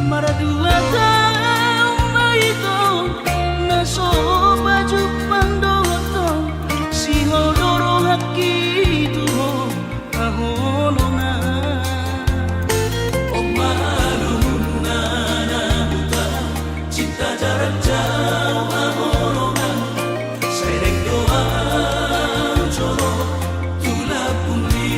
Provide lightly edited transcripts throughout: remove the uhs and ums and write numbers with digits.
Maradua tau maito naso baju pandoto si hodoro haki tuho aholona omaluna nabuta cinta jarak jauh aholona serek doa coro tulap pundi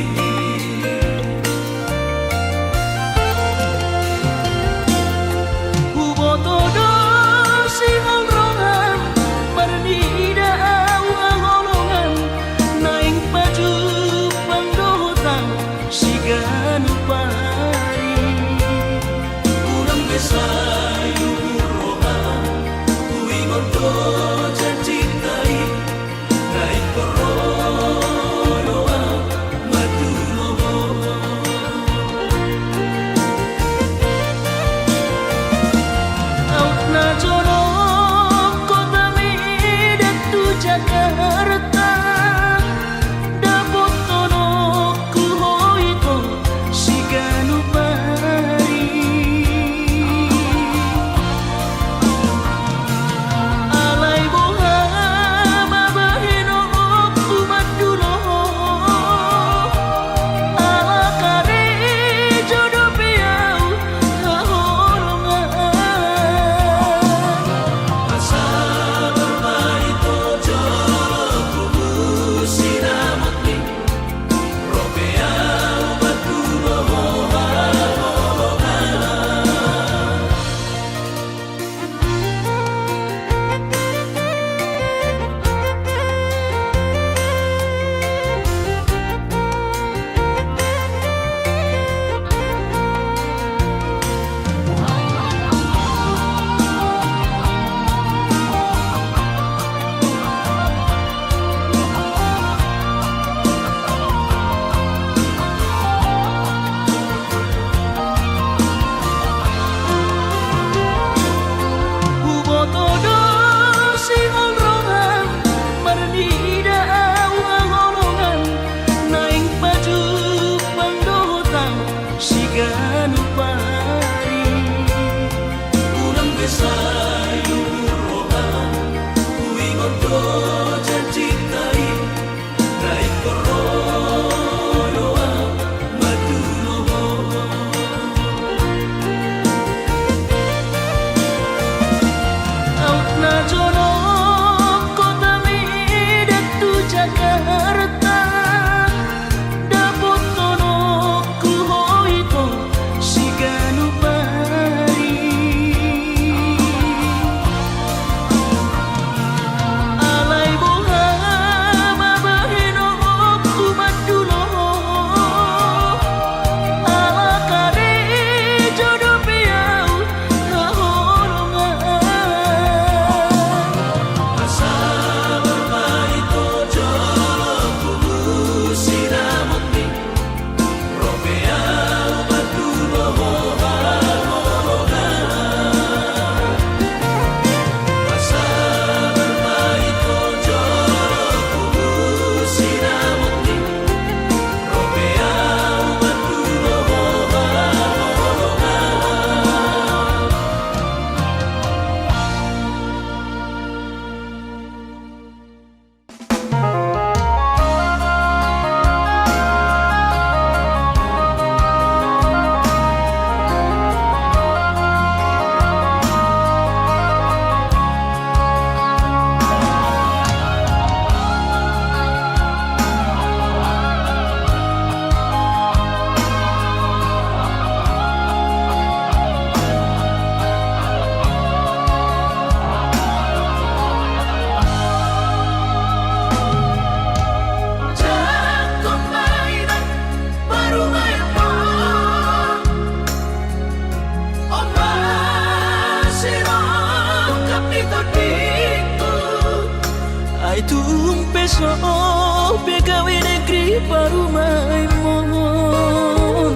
besok begawe negeri parumai mohon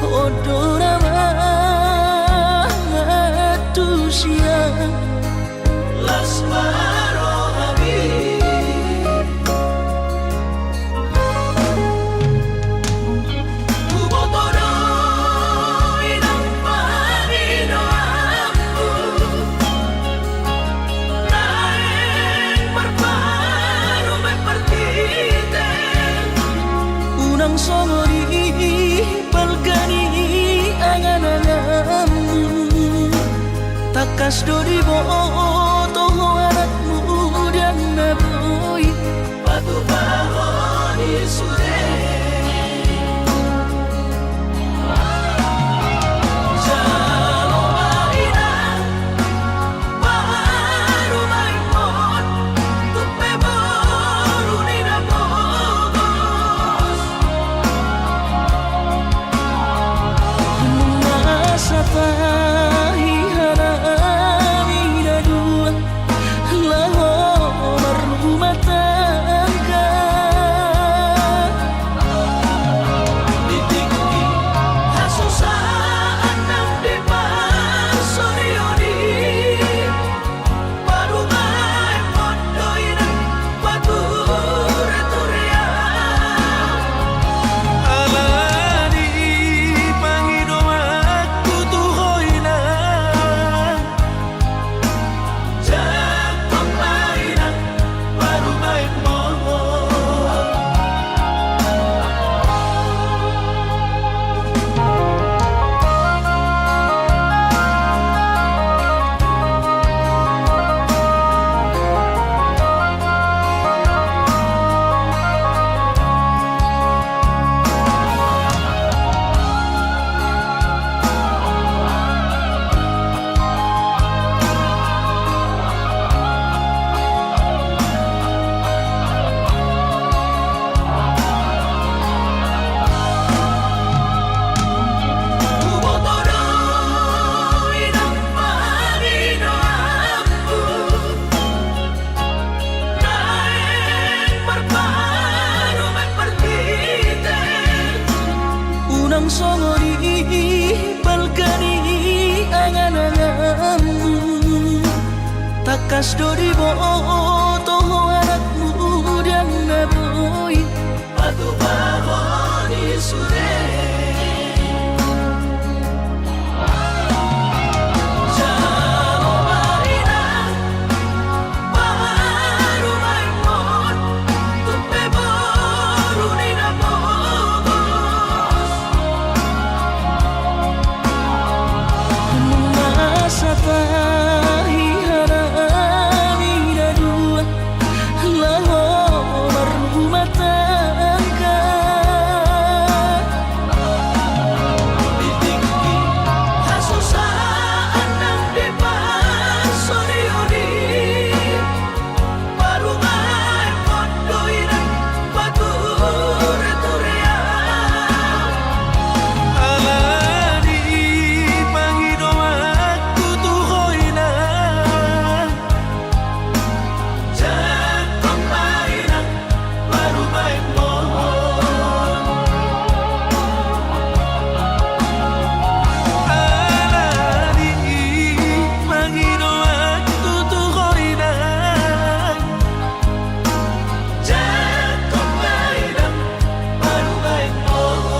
odorama tusia lasmaro habib kubotoro inang panino takas dori boto anak muda naboi Batu bahoni sude Jalo maina Baru maimon Tupe baru nina bogos Masa tahi harami dua lahomar rumah tangga Ditinggi hasusaan nang di pasorioni Baru maimon doina batu returia Alani pangido aku tuhoina Jakong maina baru maimon unang songori balkani angan-anganmu takas dori boto anak muda naboi Batu bahoni sude Jalo maina Baru maimon Tupe baru nina bogos masa tahi harami dua lahomar rumah tangga Ditinggi hasusaan nang di pasorioni Baru maimon doina batu returia Alani pangido aku tuhoina Jakong maina baru maimon Alani pangido aku tuhoina Jakong maina baru maimon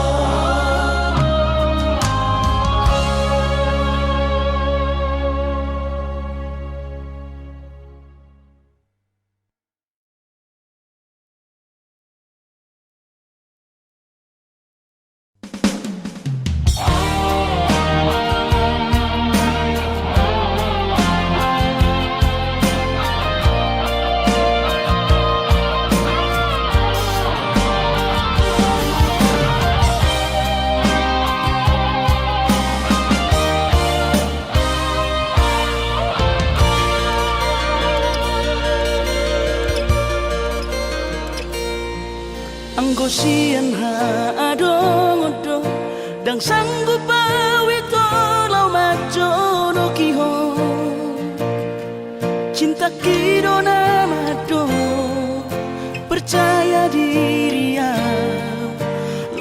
anggo sian ha adong odo dang sanggup pawito lau majo no kiho cinta kido namado percaya diri ya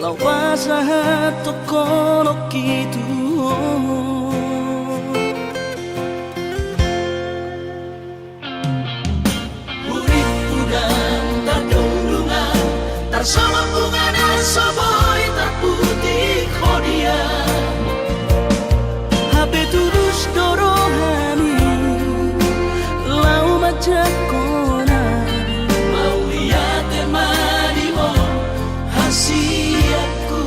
lau pasahat tokono kitu Urip udang tardungdungan Tarsama bunga soboy terputih kodia Habe tulus dorohani lau majakona Mau lihat emani mo hasiatku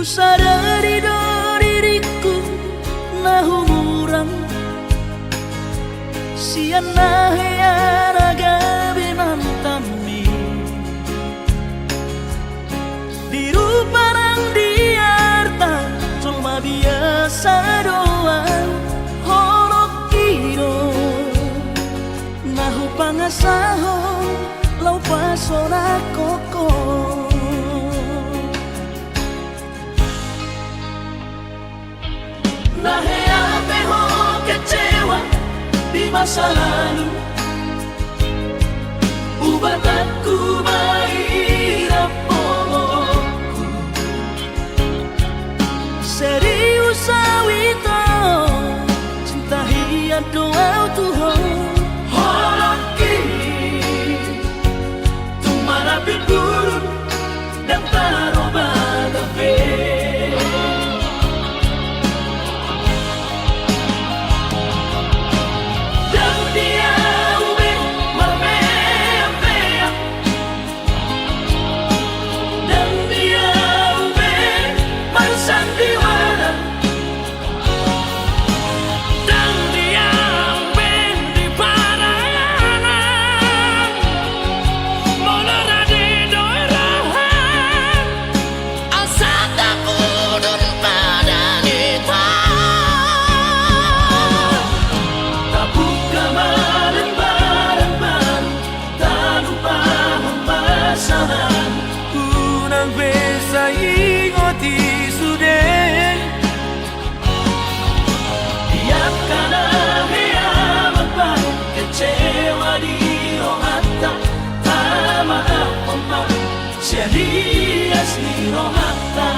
sadari do diriku nahu murang siana heara gabenan tami biru parang diarta cuma biasa doang holok iro nahu pangasaho lau pasona koko Nahea peho kecewa di masa lalu Ubat aku mairap pomoku serius awito cinta hiat doa Tuhan Holok kini Tumara pigurun dan taroba gabe Dias ni rohata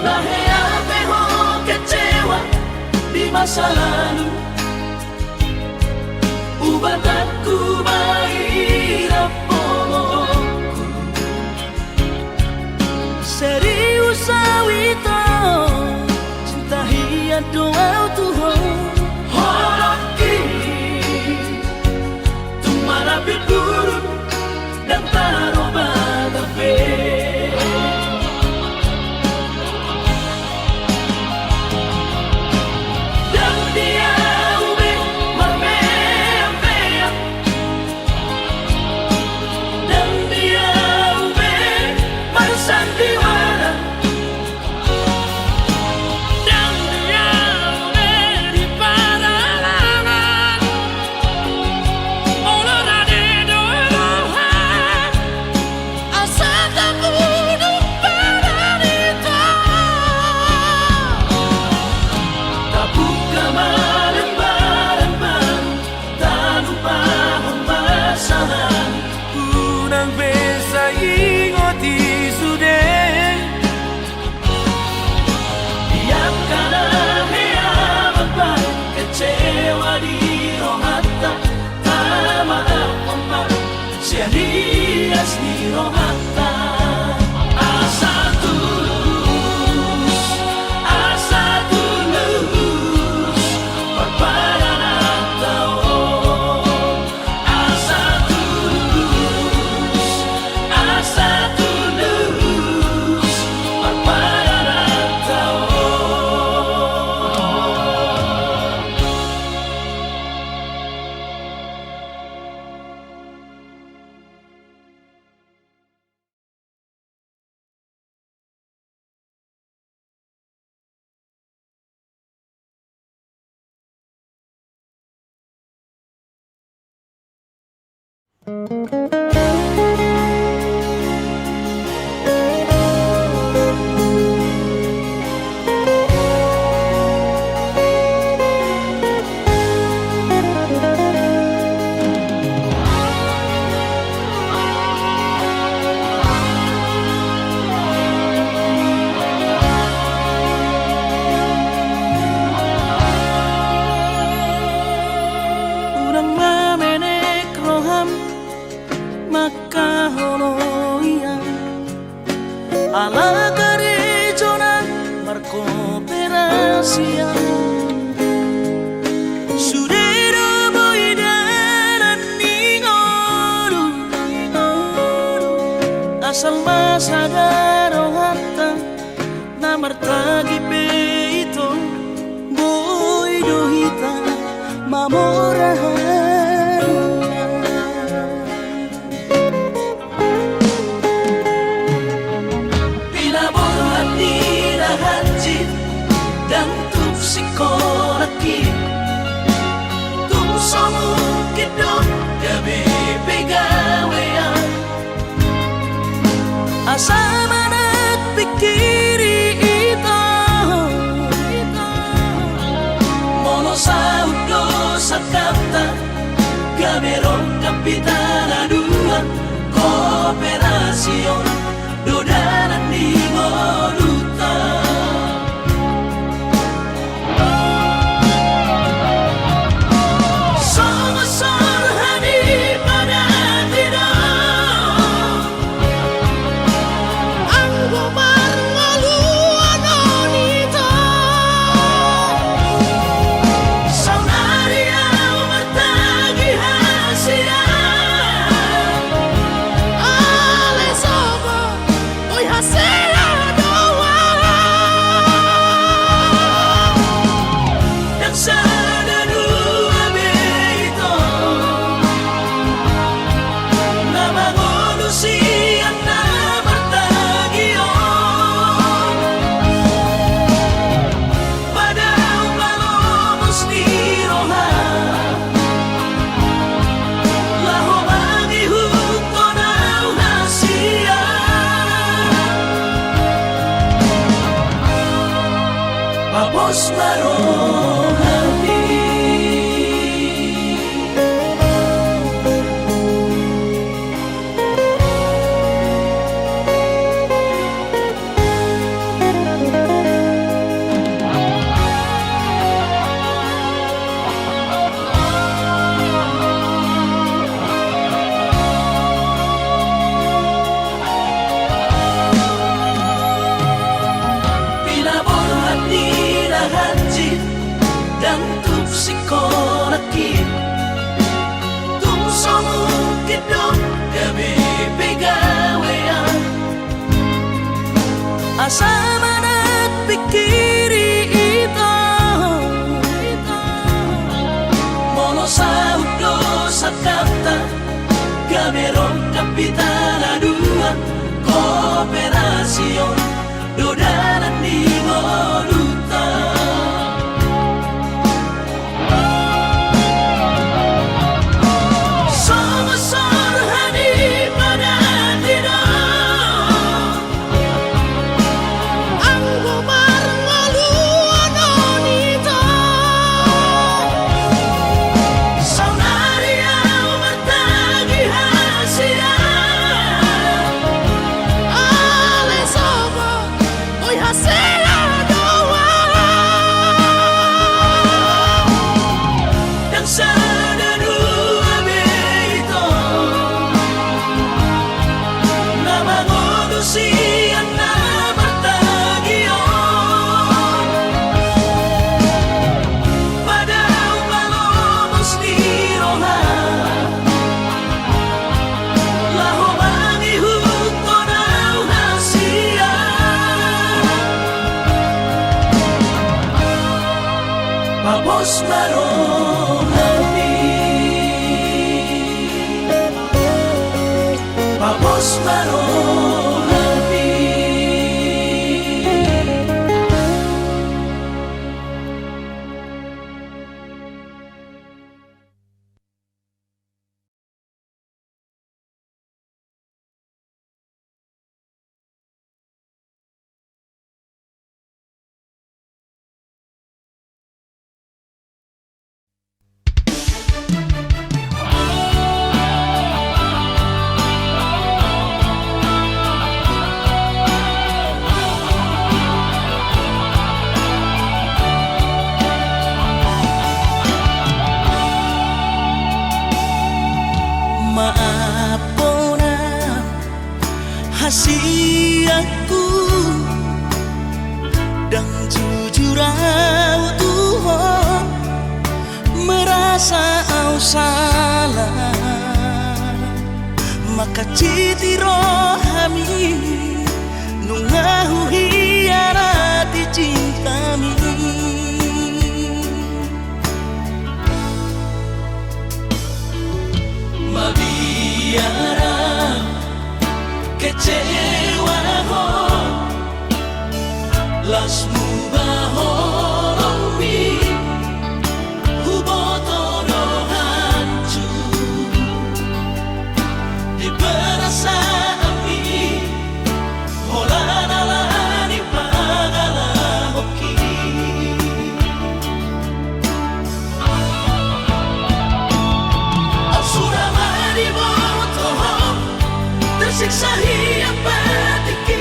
Nahea peho kecewa di masa lalu Ubat aku mairap pomoku serius awito cinta hiat doa Tuhan Holok kini Tumara pigurun dan taroba gabe Dias ni rohata asa tulus perpadangan tao asa tulus perpadangan tao salma sadaro hatta na martagi peito boy dohita mamorahan Pinabuhat ni Rahanjit dan Tupsikoraki Tumsomu kidot gabi pegawean asa manat pikiri ito Mono sa udo sa kanta Gamerong kapitan aduan Kooperasyon Dodanan ni Moduta Sama-sama hani pada tidak ang gumarngaluan nito Saunaria matagi hasian alesoba oy hasela doa Dan sana dua beito Na mangolusian na martagion Padang malomos ni Rohan Laho mangihut ko na unasian Papos marohani Pinabuhat ni Rahanjit dan Tupsikoraki Tumsomu kidot gabi pegawean asa manat pikiri ito Mono sa udo sa kanta Gamerong kapitan aduan Kooperasyon Dodanan ni Moduta Sama-sama hani pada tidak ang gumarngaluan nito Saunaria matagi hasian alesoba oy hasela doa Dan sana dua beito Na mangolusian na martagion Padang malomos ni Rohan Laho mangihut ko na unasian Papos marohani Papos marohani maapona hasiaku dan jujur au Tuhan merasa au salah kaciti rohami nungahu hiarati cintami. Mabiara kecewa ho lasmu bahoromi hubotono hancur di perasaan ini holanalani pagala hoki absuramani botoho tersiksa hiang batiki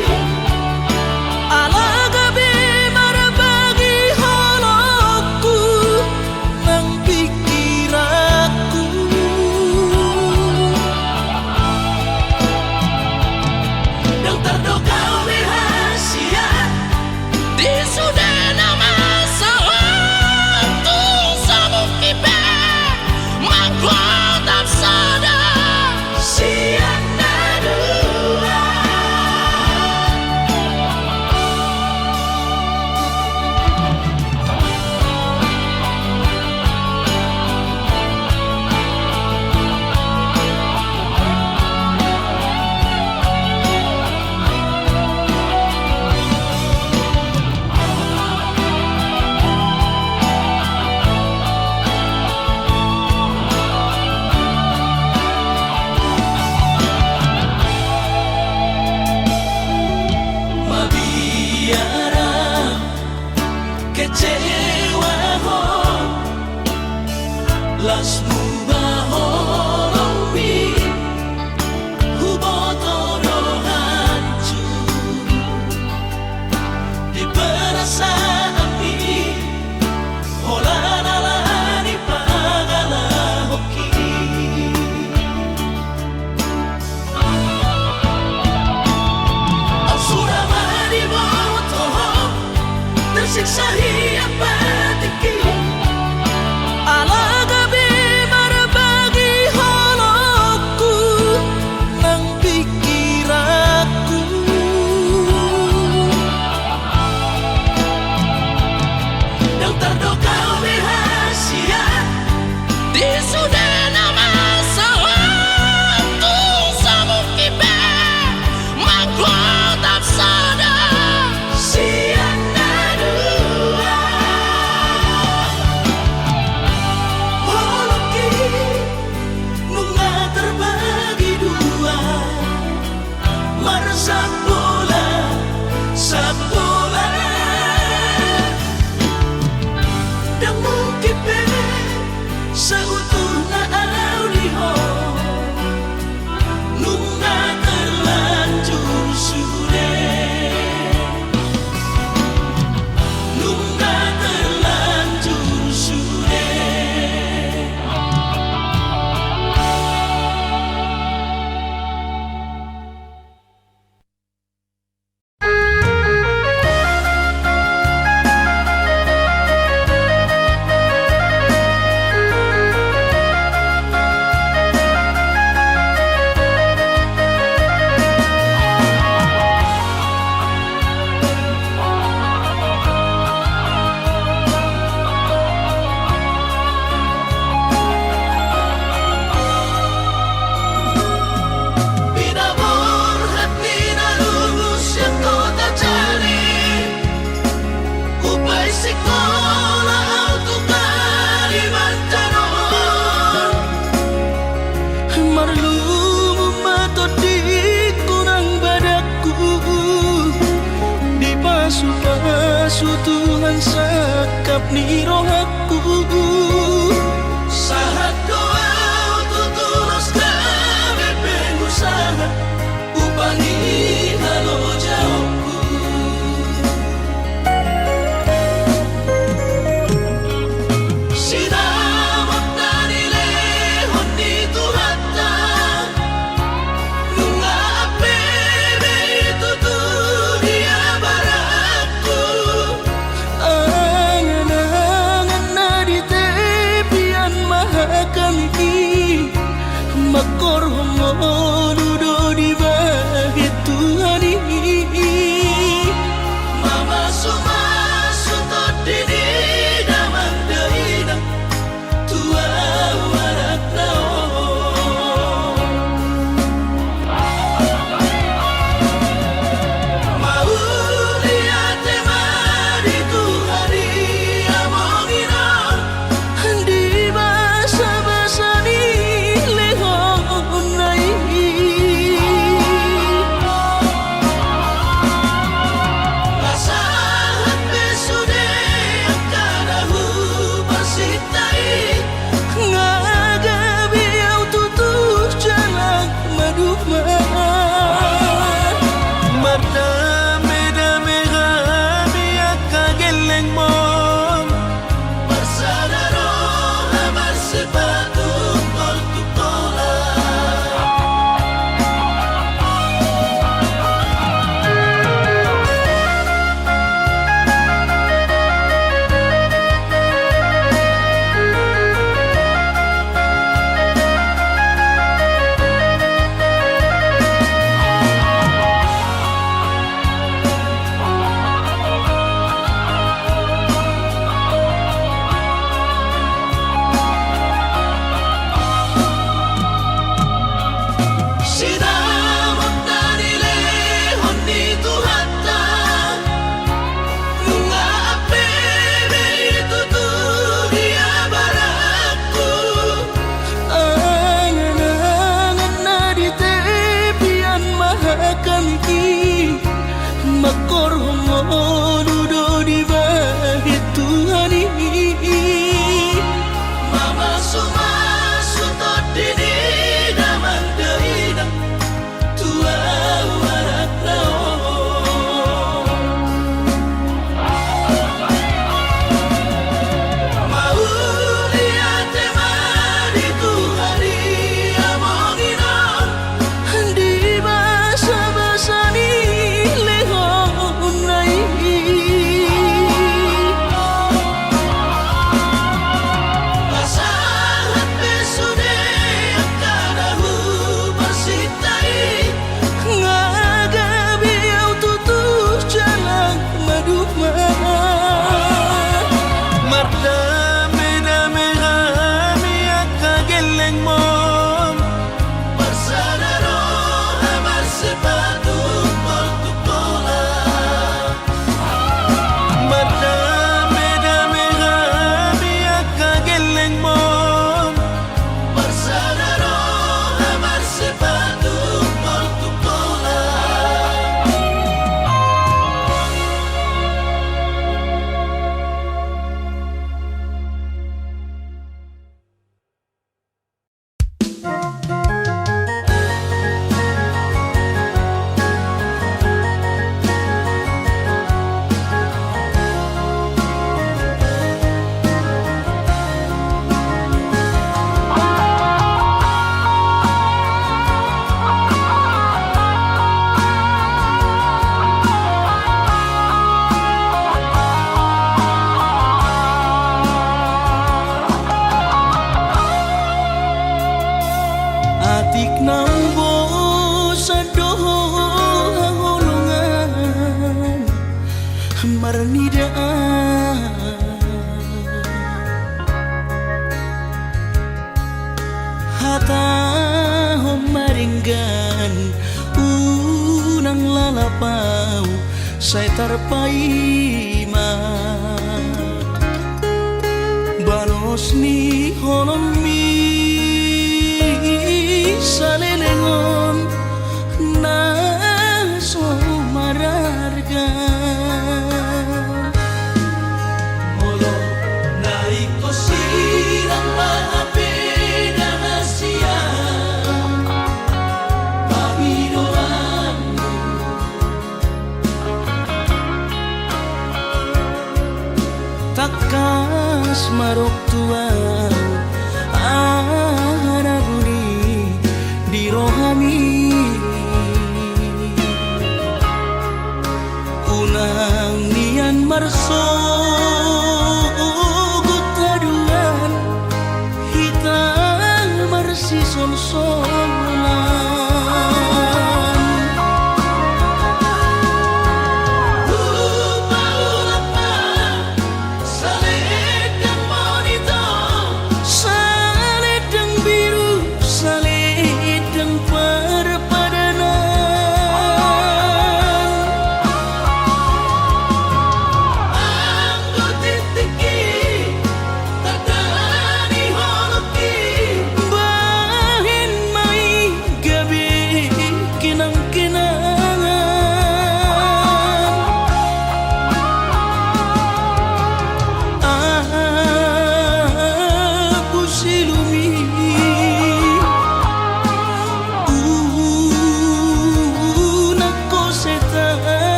Alaga bimar bagi holoku nang pikiranku. yang terdokau rahasia Di sudah nama sewaktu sabuk kipe mangkotap sadar. siang nadua mabiara kecewa ho lasmu bahoromi hubotono hancur di perasaan ini holanalani pagala hoki absuramani botoho tersiksa hiang batiki Alaga bimar bagi holoku nang pikiranku. yang terdokau rahasia Di sudah nama sewaktu sabuk kipe mangkotap sadar. siang nadua holoki bunga terbagi dua meresap bola sabola dan mungkin seutuhnya auliho nunga terlanjur sudah nunga terlanjur sudah Binabur at binalubos yang kota cari upay sekolah auto Kalimantan Marlumu matodi kunang badaku di pasu-pasu Tuhan sakap ni rohaku. sahat doa tutulus kami pengusaha upangi halo jawabku sinamot na nilehon dito hata nunga apebe itutu dia barakku Angan-angan na di te Masu-masu todini damang daina tua warak nao mau lihat temari tu hari amongina di basa-basa ni lehon nai Lasahan besude akadahu bersitai ngagabi au tutup jalan maduma Merdame-dame kami akageleng mon Bersadaro hamar sepatu tol tutola Sinamot na nilehon dito hata Nga apebe ituturia barakku Angan-angan na di tepian mahakami Makorhong dudo di bahit Tuhani Mamasu-masu todini damang daina tua warak nao mau lihat temari tu hari amongina di basa-basa ni lehon nai Lasahan besude akadahu bersitai ngagabi au tutup jalan maduma Merdame-dame kami akageleng mon Bersadaro hamar sepatu tol tutola Merdame-dame kami akageleng mon Bersadaro hamar sepatu tol tutola Atik nambo sa doho hahulungan marnidaan Hata homaringgan unang lalapau saya tarpaima banos ni holomi salelengon na so mararga Molo naik kosirang maapeda na siya Pamidoanmu takas marok tuang anaguni di rohani unang nian marso gutaduan hitam marsi sol-solan Mau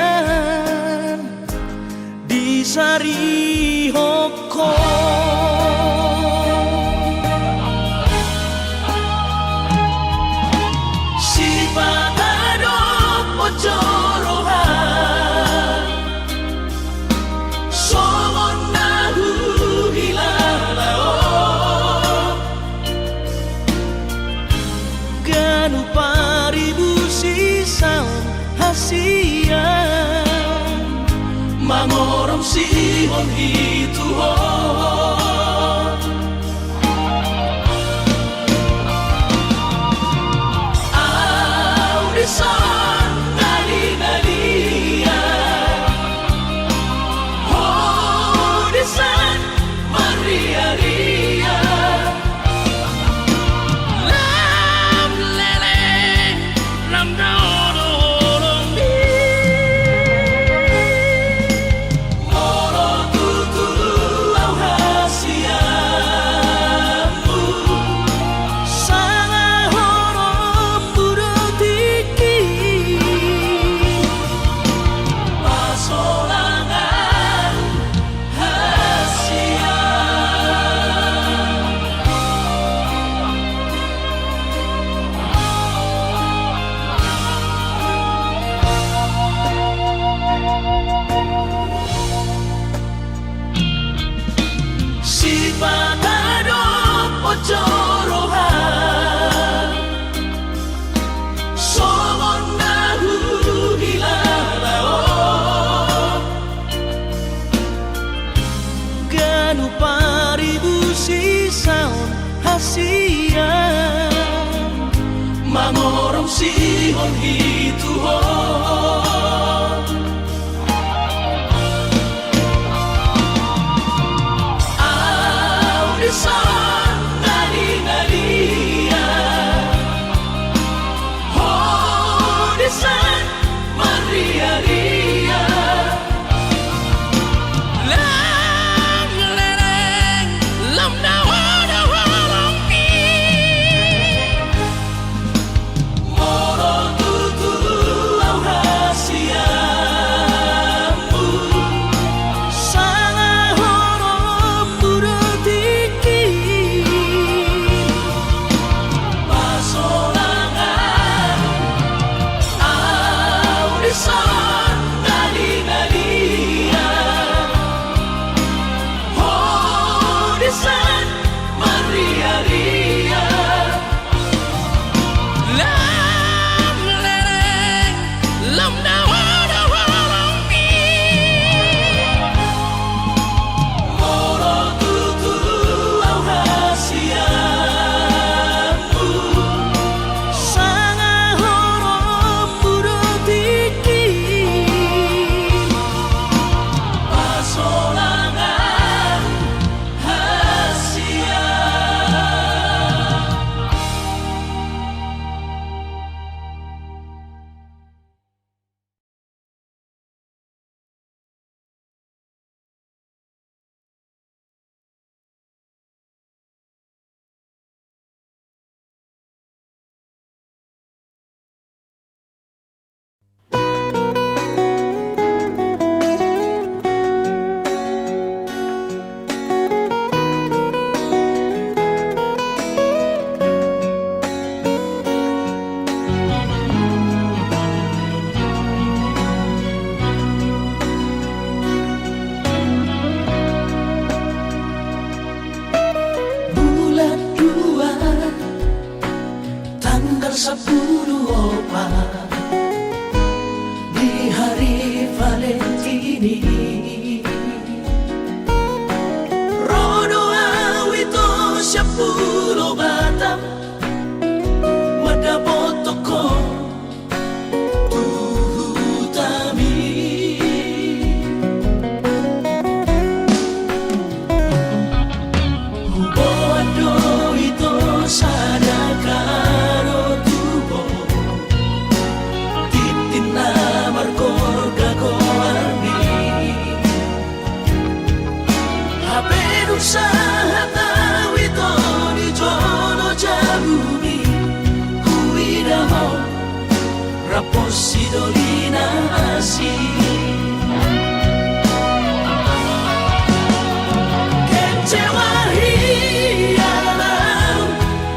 kasihan di Sari Hoko. Si Patado Pocorohan Somon Nahu Hilalao Ganu paribu sisaw hasian Mangorom sihon hituhon Audisan nali-nalia Audisan maria-ria Lam lele lam dono Moro tutu au hasiamu Sanga horom budo tiki Pasolangan hasian Si Patado Pocorohan Somon Nahu Hilalao Ganu paribu sisaon hasian Mangorom sihon hituhon Audisan nali-nalia ke-10 di hari Valentini. Rodo awito 10 batang madapotoko tuhutami. Hubodo ito sadakaro tubo titina markor gagoarni hapedu sahatawito di jono jabuni kuidamo raposi dolina asi kecewa hialau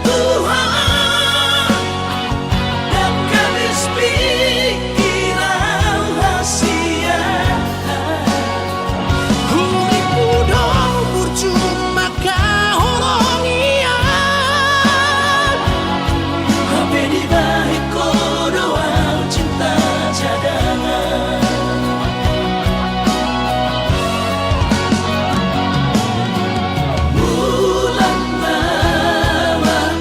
Tuhan dan kabis pikiran rahasia Huri kudo percuma kahoronian Hape di balik kodoan cinta cadangan Bulan mamaan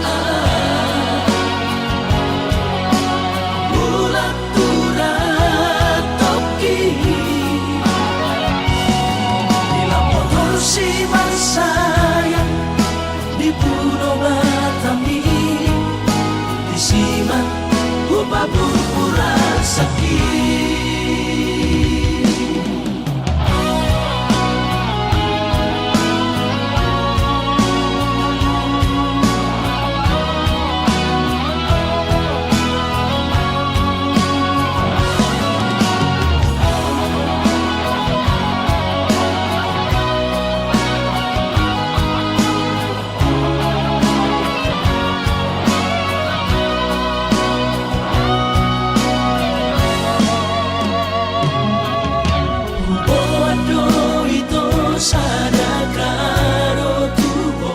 Bulan turat toki Di lampau si sayang di Pulau Batami di Siman Upa purpura sakit Bodo itu sadakaro tubo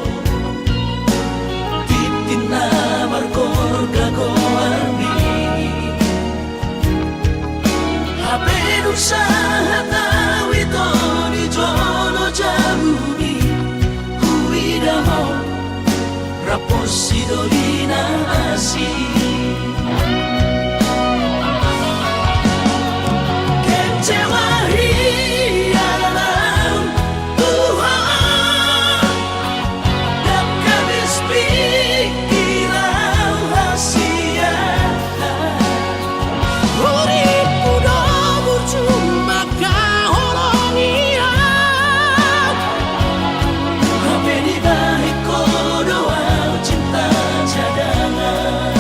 titina markor gagoarni hapedu sahatawito di jono jabuni kuidamo raposi dolina asi kecewa hialau Tuhan dan kabis pikiran rahasia Huri kudo percuma kahoronian Hape di balik kodoan cinta cadangan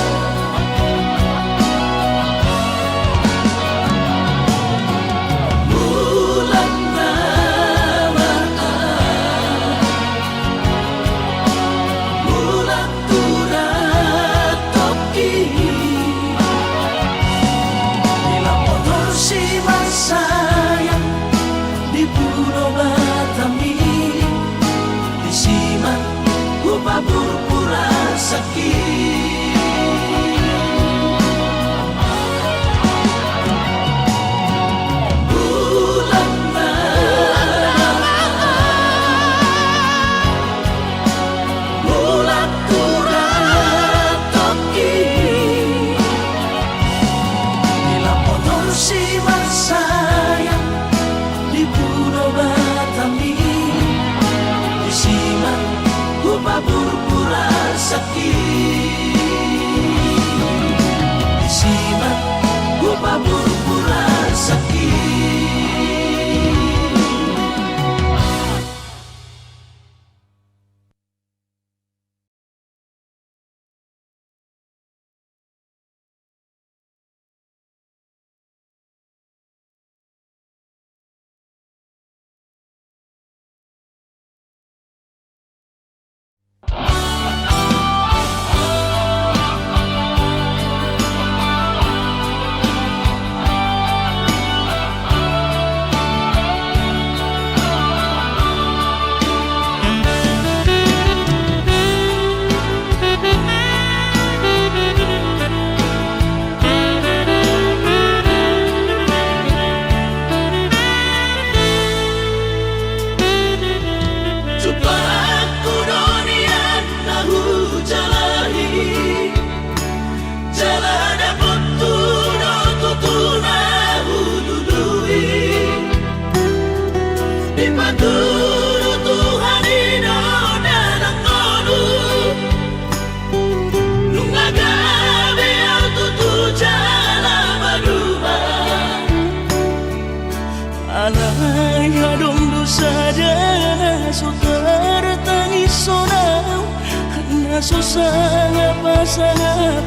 so sangat pasangat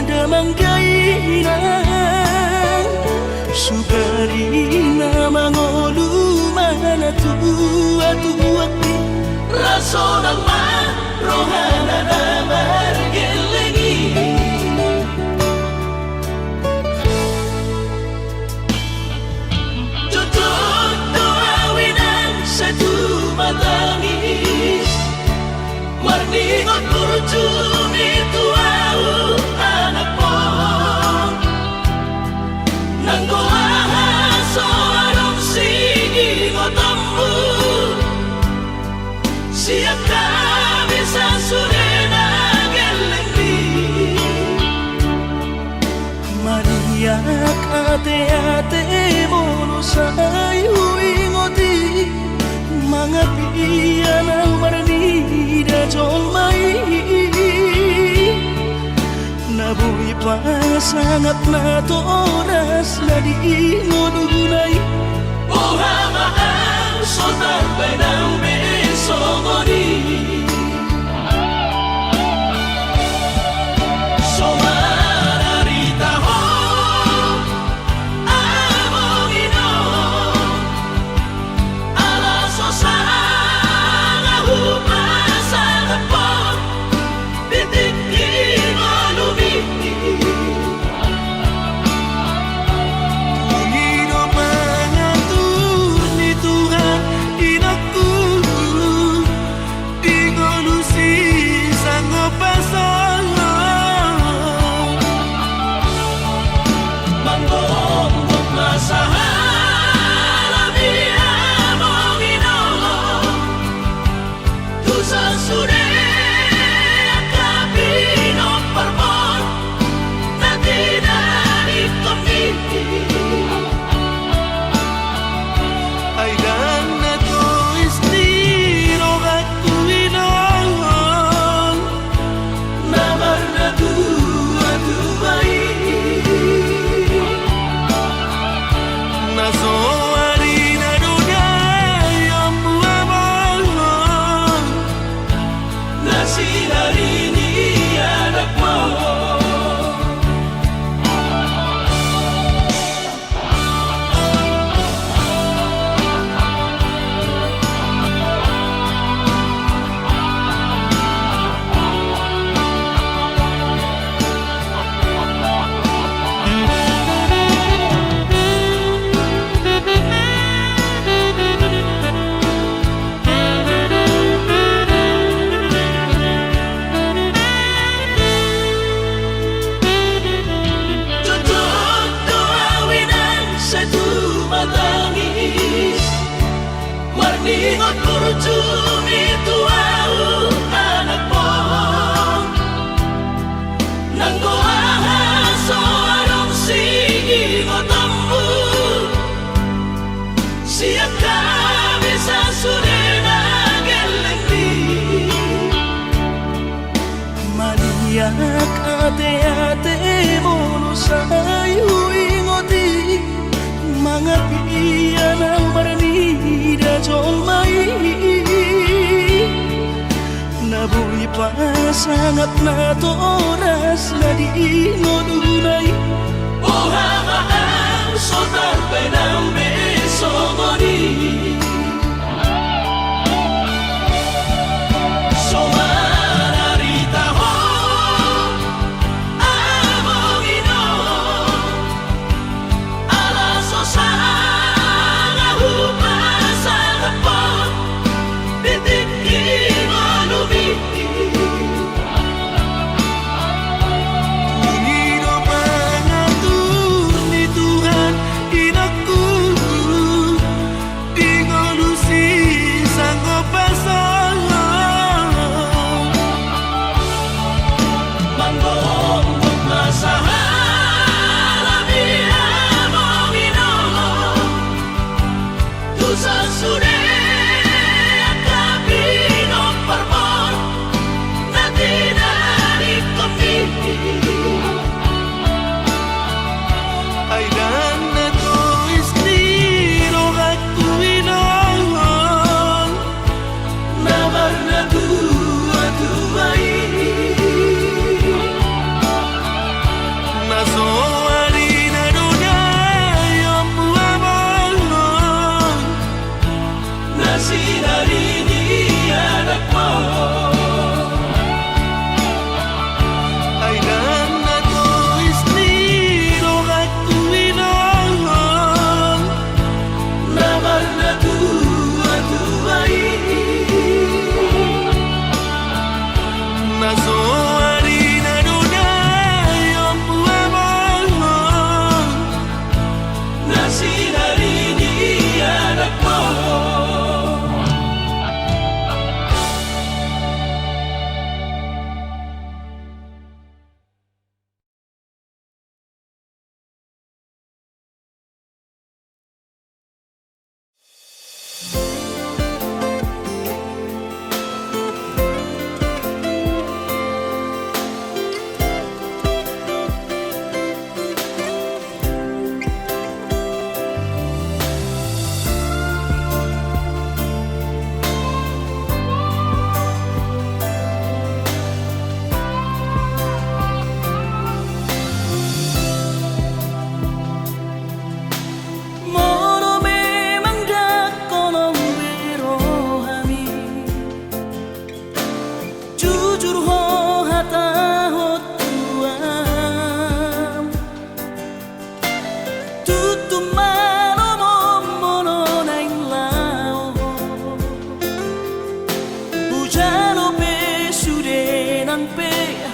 damang kainan sukarina mangolu mana tua raso ng marohana na margelengi tutup doawinan sa tumatangis marningot kurjumi tuau anak mo nang goahaso anong sige ngotammu siya kami sa surena gelengdi Mariak ate-ate mono say huingoti mga piyan ang maranida jolmai nabuhi pa sangat na to oras na di ngununay Uhama ang sotarbay ng besogoni Somararita ho among ino Alaso sa nga humasan po Bitik inolumi Panginoon mangatur ni Tuhan inakku di ngolusi sang pasangan Manggong masahala di among ino Tu sa sude at kapino parmon na tinarik kami ay dan na to estiro aku ilang Namar na tua-tuai na so harina dunay ang buwabang na sinarini anak mo Tutup doawinan sa tumatangis Marningot kurjumi tuau anak mo Nang goahaso anong sige ngotammu Siya kami sa surena gelengdi Maniak ate-ate mono say huingoti mga piyan ang maranida jolmai nabuhi pa sangat na to oras na di ngununay Uhama ang sotarbay ng besogoni Somararita ho among ino Alaso sa nga humasan po Bitik inolumi Panginoon mangatur ni Tuhan inakku di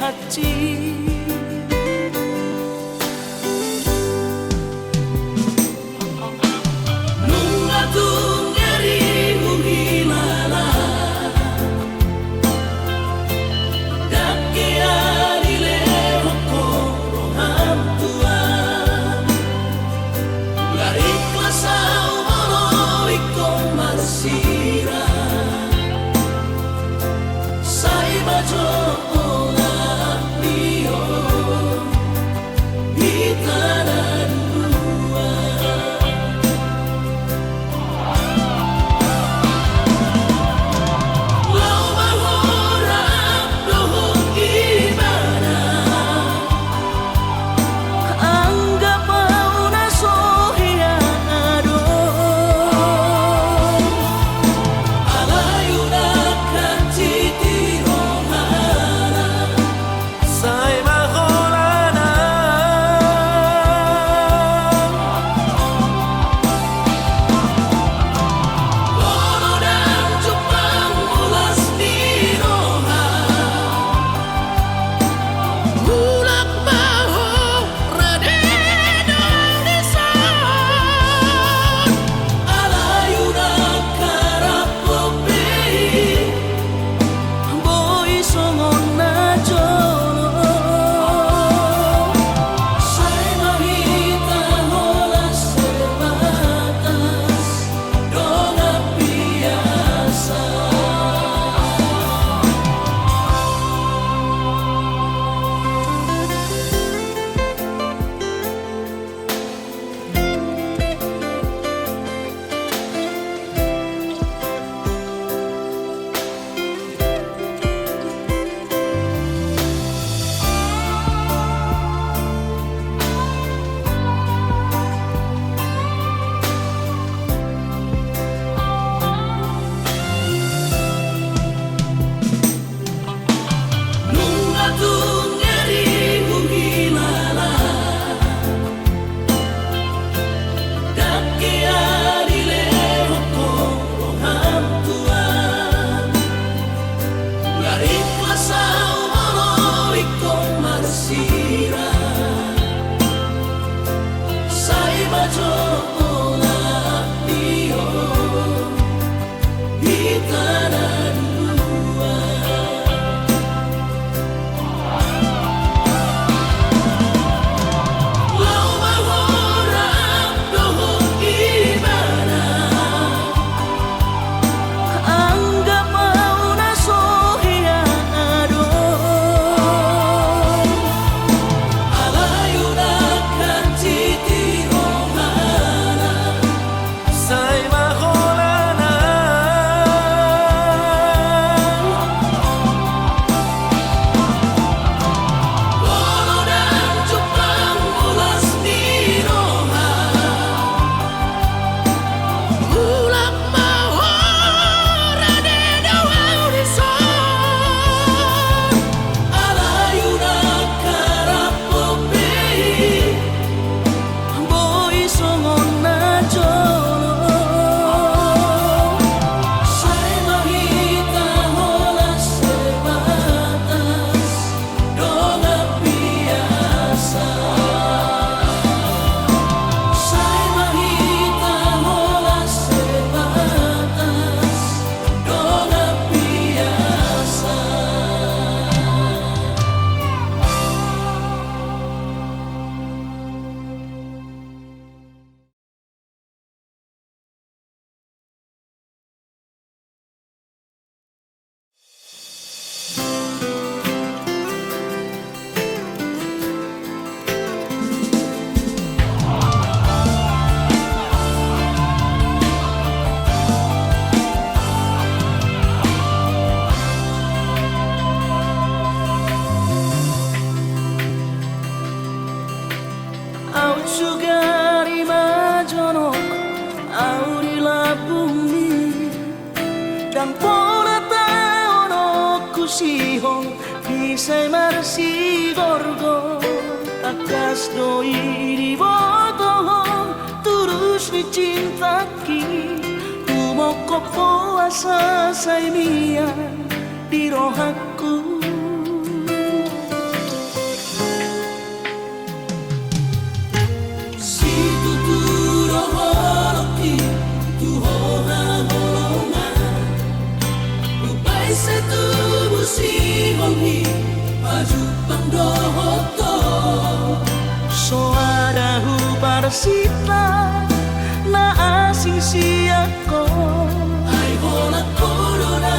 kaci Nunga tungeri uhilala Dake arile hokoro hantua Lariklas au moro iko masira Sai bajo Isa'y marsigorgo akas doi riboto tulus dicintaki tumoko puasa say miyan di rohaku kasita na asing siyako. Ay bola corona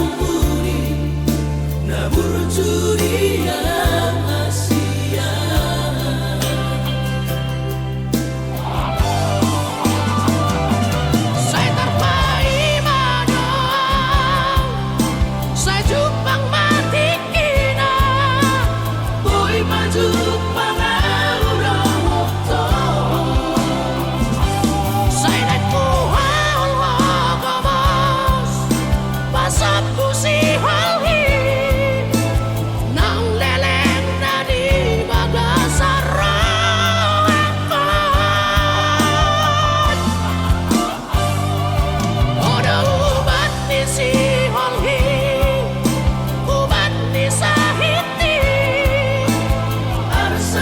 umuri na burjuri ang Asia. Saya terpaimana, saya jupang mati kina. Boy maju pangaurang waktu. Saya naik kuhal lagamas, pasap pusi halhi, nang leleng na di magasarakan. Oda ubat ni si halhi, ubat ni sahiti. Arsa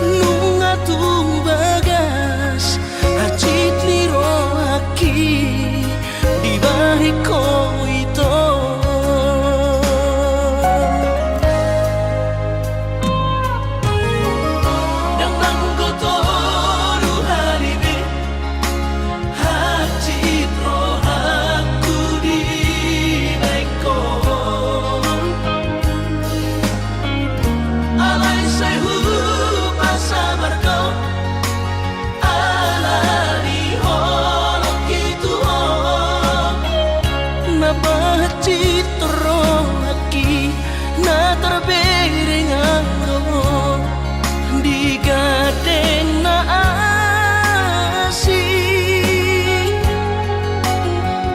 Nunga tu bagas Hacit liro haki Di balik ko ito Nang nanggotoru halibe Hacit rohaku di beko Alay sayhu pasabar kau Alani holok gitu Na bahacit rohaki Na terbereng aro Di gadeng na asing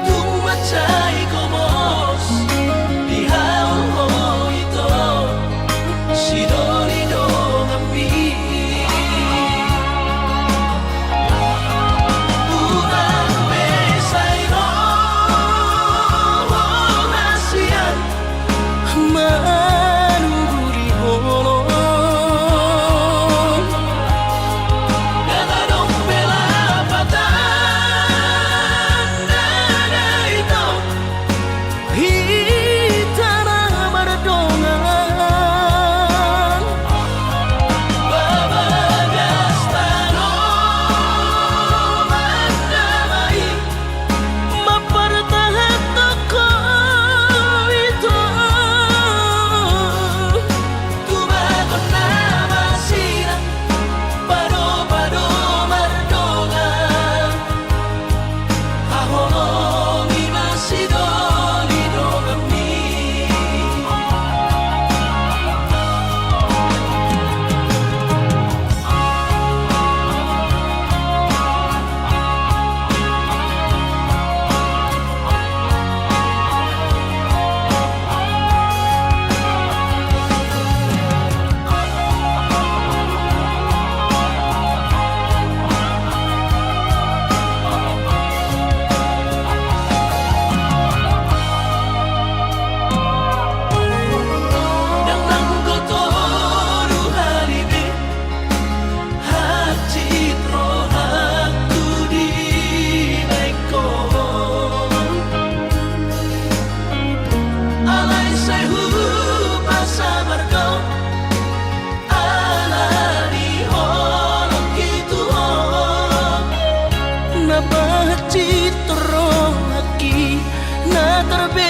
Tumacay komos Di haul ho ito Sidori do kami Urang besay no Nasiyan Manuri holo Ganadong pelapatan Dada ito Hitana bardongan Babagas tanong Mandamay Mapartahan toko ito Tumagon na masira Pado-pado mardongan Ahorong imasidoli do kami Nang nanggotoru halibe Hacit rohaku di beko Alay sayhu pasabar kau Alani holok gitu Na bahacit rohaki Na terbereng